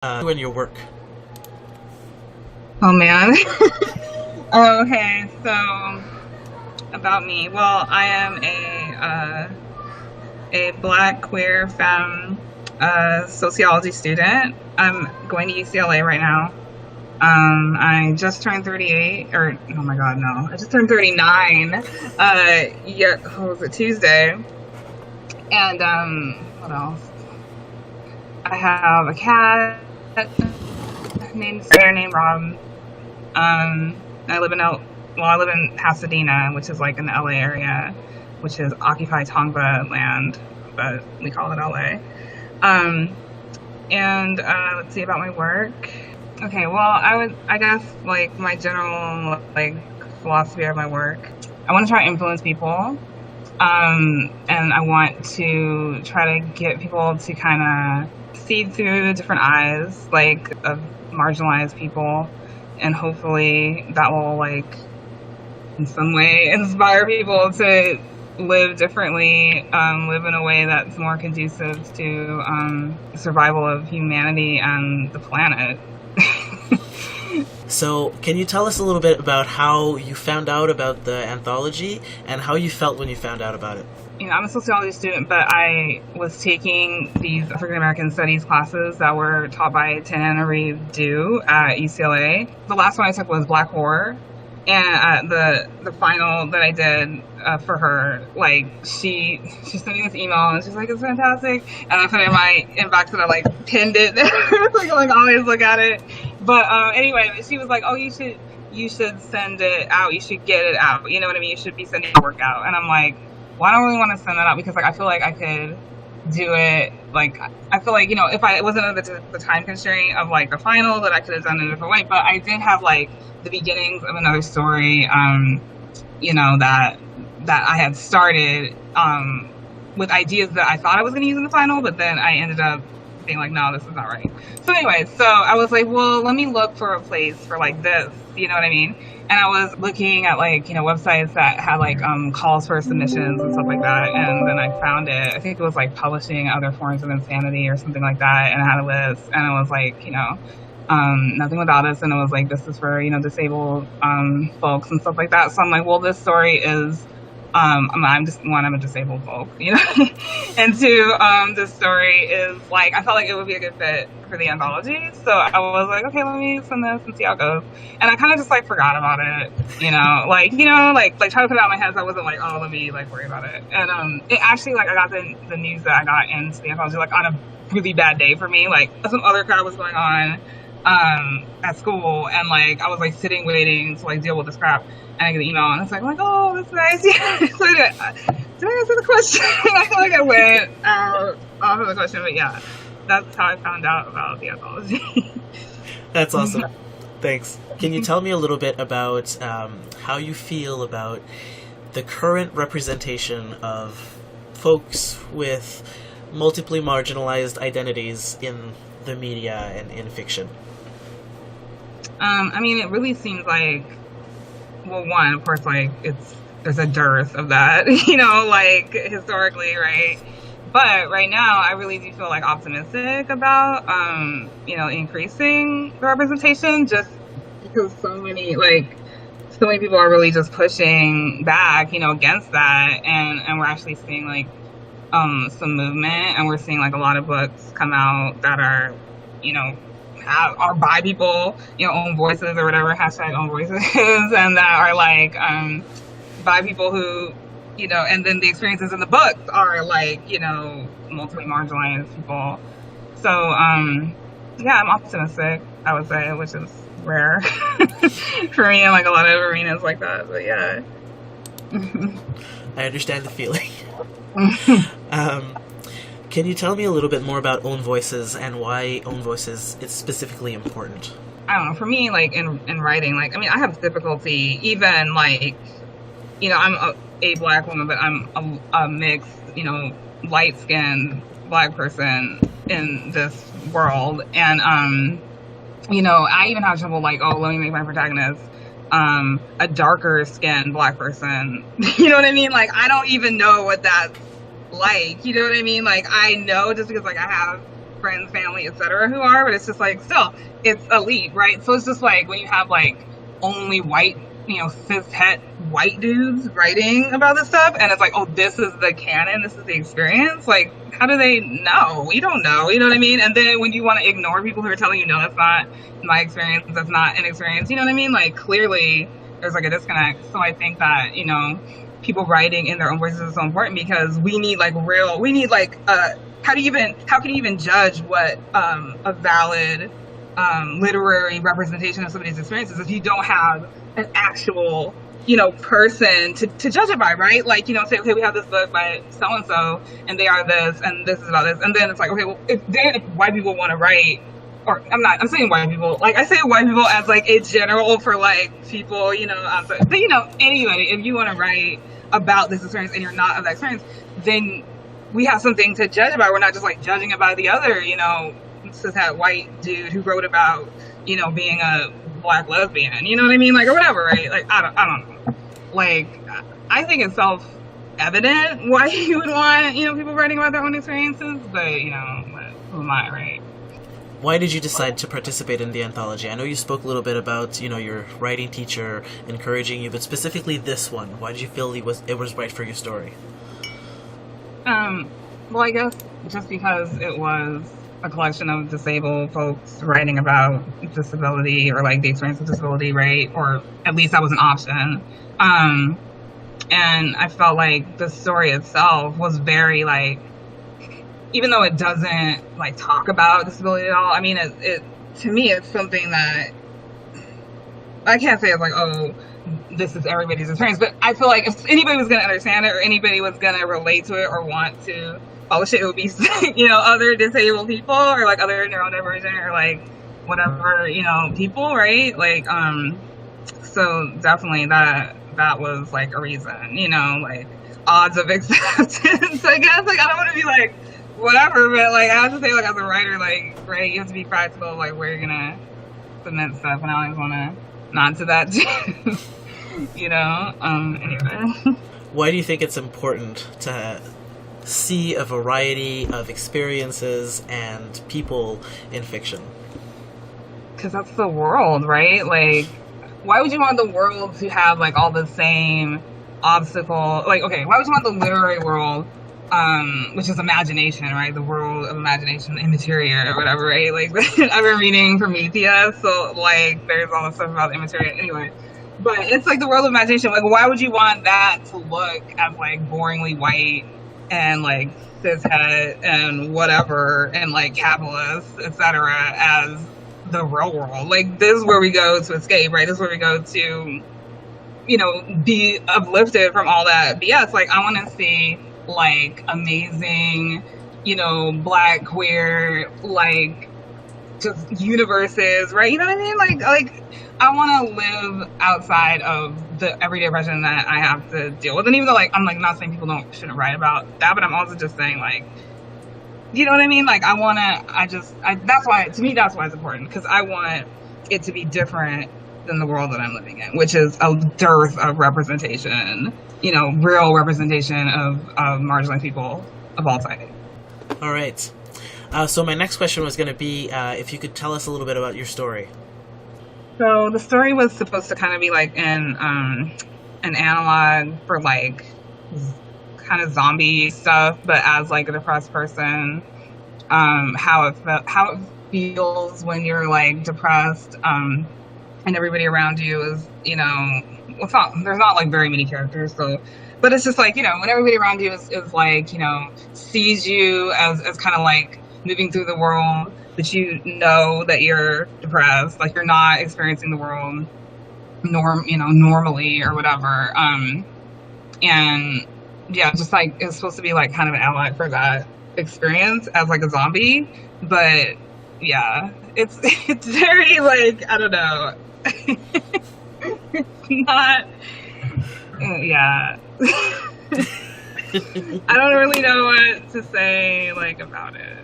in your work? Oh man. Okay, so about me. Well, I am a Black queer femme sociology student. I'm going to UCLA right now. I just turned 38, or oh my God, no, I just turned 39. Yeah, what was it, Tuesday? And what else? I have a cat named Rob. I live in I live in Pasadena, which is like in the LA area, which is occupied Tongva land, but we call it LA. And let's see about my work. Okay, well, I guess like my general like philosophy of my work. I want to try to influence people, and I want to try to get people to kind of see through the different eyes, like of marginalized people, and hopefully that will like in some way inspire people to live differently, live in a way that's more conducive to survival of humanity and the planet. So, can you tell us a little bit about how you found out about the anthology and how you felt when you found out about it? You know, I'm a sociology student, but I was taking these African American studies classes that were taught by Tanana Reeve Dew at UCLA. The last one I took was Black Horror, and the final that I did for her, like she sent me this email and she's like, "It's fantastic," and I put it in my inbox and I like pinned it, like always look at it. But anyway, she was like, "Oh, you should send it out. You should get it out. You know what I mean? You should be sending your work out." And I'm like, well, I don't really want to send that out because like I feel like I could do it. Like I feel like, you know, if I wasn't under the time constraint of like the final, that I could have done it a different way. But I did have like the beginnings of another story, you know, that I had started with ideas that I thought I was going to use in the final, but then I ended up being like, no, this is not right. So anyway, so I was like, well, let me look for a place for like this, you know what I mean? And I was looking at like, you know, websites that had like calls for submissions and stuff like that. And then I found it. I think it was like Publishing Other Forms of Insanity or something like that. And I had a list and it was like, you know, Nothing Without Us. And it was like, this is for, you know, disabled folks and stuff like that. So I'm like, well, this story is, I'm a disabled folk, you know, and two, this story is like, I felt like it would be a good fit for the anthology. So I was like, okay, let me send this and see how it goes. And I kind of just like forgot about it, you know, like try to put it out of my head. So I wasn't like, oh, let me like worry about it. And, it actually, like, I got the news that I got into the anthology, like on a really bad day for me. Like some other crowd was going on, at school. And like, I was like sitting, waiting to like deal with this crap. And I get an email, and it's like, oh, that's nice. Yeah. So did I answer the question? I feel like I went out off of the question, but yeah, that's how I found out about the anthology. That's awesome. Thanks. Can you tell me a little bit about how you feel about the current representation of folks with multiply marginalized identities in the media and in fiction? I mean, it really seems like, well, one, of course, like there's a dearth of that, you know, like historically, right? But right now, I really do feel like optimistic about, you know, increasing the representation, just because so many people are really just pushing back, you know, against that, and we're actually seeing like some movement, and we're seeing like a lot of books come out that are, you know, are by people, you know, own voices or whatever, hashtag own voices, and that are like by people who, you know, and then the experiences in the books are like, you know, multiply marginalized people. So yeah, I'm optimistic, I would say, which is rare for me in like a lot of arenas like that, but yeah. I understand the feeling. Can you tell me a little bit more about Own Voices and why Own Voices is specifically important? I don't know, for me, like in writing, like, I mean, I have difficulty even like, you know, I'm a Black woman, but I'm a mixed, you know, light-skinned Black person in this world. And, you know, I even have trouble like, oh, let me make my protagonist a darker skinned Black person. You know what I mean? Like, I don't even know what that's like, you know what I mean? Like, I know just because like I have friends, family, etc. who are, but it's just like, still, it's elite, right? So it's just like when you have like only white, cis het white dudes writing about this stuff, and it's like, oh, this is the canon, this is the experience. Like, how do they know? We don't know, you know what I mean? And then when you want to ignore people who are telling you, no, that's not my experience, that's not an experience, you know what I mean? Like, clearly there's like a disconnect. So I think that, people writing in their own voices is so important, because we need like how can you even judge what a valid literary representation of somebody's experiences if you don't have an actual person to judge it by, right? Like, say, okay, we have this book by so and so and they are this and this is about this, and then it's like, okay, well, if white people want to write, or I'm saying white people, like I say white people as like a general for like people, outside. But anyway, if you want to write about this experience and you're not of that experience, then we have something to judge about. We're not just like judging about the other, cis hat white dude who wrote about, being a Black lesbian, you know what I mean? Like, or whatever, right? Like, I don't know. Like, I think it's self-evident why you would want, people writing about their own experiences, but, who am I, right? Why did you decide to participate in the anthology? I know you spoke a little bit about, your writing teacher encouraging you, but specifically this one. Why did you feel it was right for your story? Well, I guess just because it was a collection of disabled folks writing about disability, or like the experience of disability, right? Or at least that was an option. And I felt like the story itself was very like, even though it doesn't like talk about disability at all, I mean, it to me, it's something that I can't say it's like, oh, this is everybody's experience, but I feel like if anybody was going to understand it, or anybody was going to relate to it or want to publish it, it would be, other disabled people, or like other neurodivergent, or like whatever, people, right? Like, so definitely that was like a reason, like odds of acceptance, I guess. Like, I don't want to be like, whatever, but like, I have to say, like, as a writer, like, right, you have to be practical, like, where you're gonna submit stuff, and I always want to nod to that too. Anyway. Why do you think it's important to see a variety of experiences and people in fiction? Because that's the world, right? Like, why would you want the world to have like all the same obstacle? Like, okay, why would you want the literary world, which is imagination, right? The world of imagination, immateria or whatever, right? Like, I've been reading Prometheus, so like there's all the stuff about the immateria anyway. But it's like the world of imagination. Like, why would you want that to look as like boringly white and like cishet and whatever and like capitalist, etc., as the real world? Like, this is where we go to escape, right? This is where we go to, be uplifted from all that BS. Like, I want to see like amazing, Black, queer, like just universes, right? You know what I mean? Like I want to live outside of the everyday oppression that I have to deal with. And even though, like, I'm like not saying people shouldn't write about that, but I'm also just saying, like, you know what I mean? Like, that's why, to me, that's why it's important, because I want it to be different than the world that I'm living in, which is a dearth of representation, real representation of marginalized people of all types. All right. So my next question was going to be if you could tell us a little bit about your story. So the story was supposed to kind of be like an analog for like kind of zombie stuff, but as like a depressed person, how it feels when you're like depressed, and everybody around you is, there's not like very many characters, so, but it's just like, when everybody around you is like, sees you as kind of like moving through the world, but that you're depressed, like you're not experiencing the world normally or whatever. And yeah, just like it's supposed to be like kind of an ally for that experience as like a zombie. But yeah, it's very like, I don't know. It's not, yeah. I don't really know what to say like about it.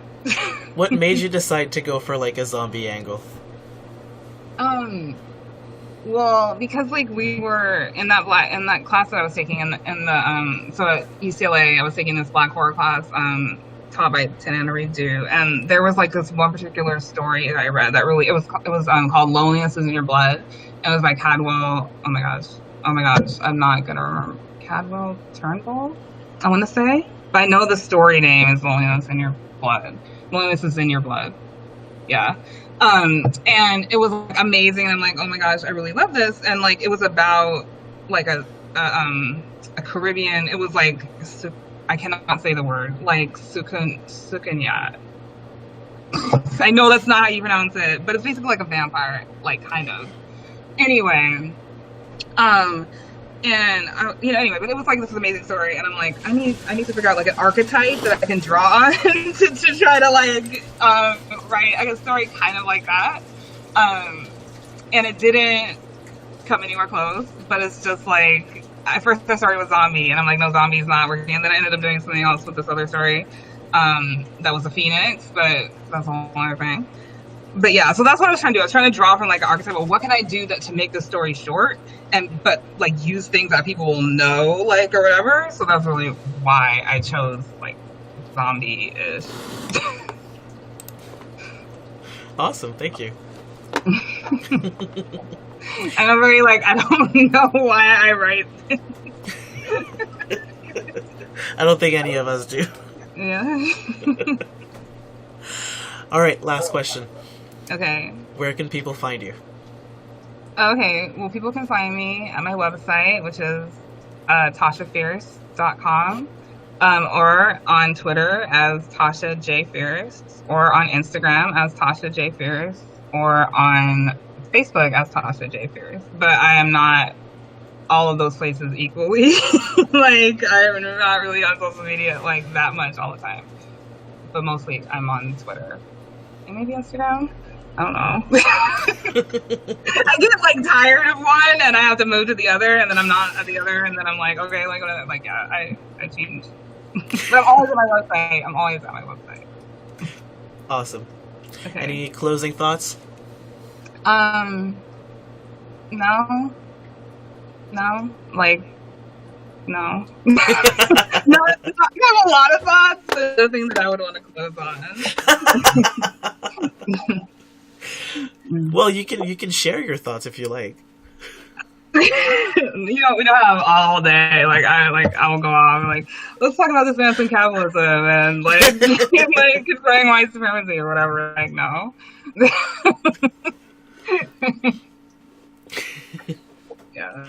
What made you decide to go for like a zombie angle? Well, because like we were in that class that I was taking in the so at UCLA I was taking this Black horror class, taught by Tanana Redu, and there was like this one particular story that I read that really it was called "Loneliness Is in Your Blood." And it was by Cadwell. Oh my gosh, I'm not gonna remember. Cadwell Turnbull, I want to say, but I know the story name is "Loneliness in Your Blood." Loneliness is in your blood. Yeah. And it was like, amazing. I'm like, oh my gosh, I really love this. And like, it was about like a Caribbean. It was like, I cannot say the word, like Sukanya. I know that's not how you pronounce it, but it's basically like a vampire, like kind of. Anyway, anyway, but it was like this amazing story, and I'm like, I need to figure out like an archetype that I can draw on to try to like write a story kind of like that. And it didn't come anywhere close, but it's just like at first I started with zombie, and I'm like, no, zombie's not working. And then I ended up doing something else with this other story that was a phoenix, but that's a whole other thing. But yeah, so that's what I was trying to do. I was trying to draw from like an archetype. Well, what can I do to make the story short but like use things that people will know, like, or whatever. So that's really why I chose like zombie-ish. Awesome, thank you. And I'm very like, I don't know why I write. I don't think any of us do. Yeah. All right, last question. Okay. Where can people find you? Okay, well, people can find me at my website, which is TashaFierce.com, or on Twitter as Tasha J. Fierce, or on Instagram as Tasha J. Fierce, or on Facebook as Tasha J. Fierce. But I am not all of those places equally. Like, I'm not really on social media like that much all the time. But mostly I'm on Twitter. And maybe Instagram? I don't know. I get like tired of one and I have to move to the other, and then I'm not at the other, and then I'm like, okay, like yeah, I changed. But I'm always at my website. Awesome. Okay. Any closing thoughts? No, like, no. No, I have a lot of thoughts, but nothing that I would want to close on. Well, you can share your thoughts if you like. We don't have all day. Like I will go off like, let's talk about this man's capitalism and like like concerning white supremacy or whatever. Like, no. Yeah.